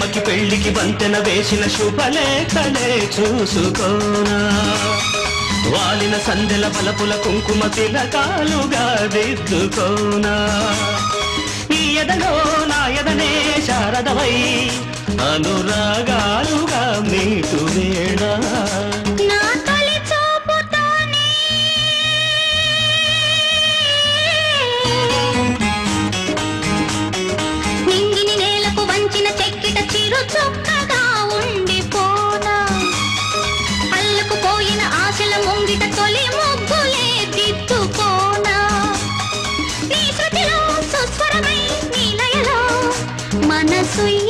ప్రేమకి పెళ్లికి వంతెన వేసిన శుభలేఖలే చూసుకోనా వాలిన సందెల బలపుల కుంకుమ తిలకాలుగా దిద్దుకోనా ఈ ఎదలో నా ఎదనే శారదవై అనురాగాలుగా మీటు వేడా చొక్కగా ఉండిపోనా అల్లుకుపోయిన ఆశల ముంగిట తొలి ముగ్గులే దిద్దుకోనా నీ శృతిలో సుస్వరమై నీ లయలో మనసు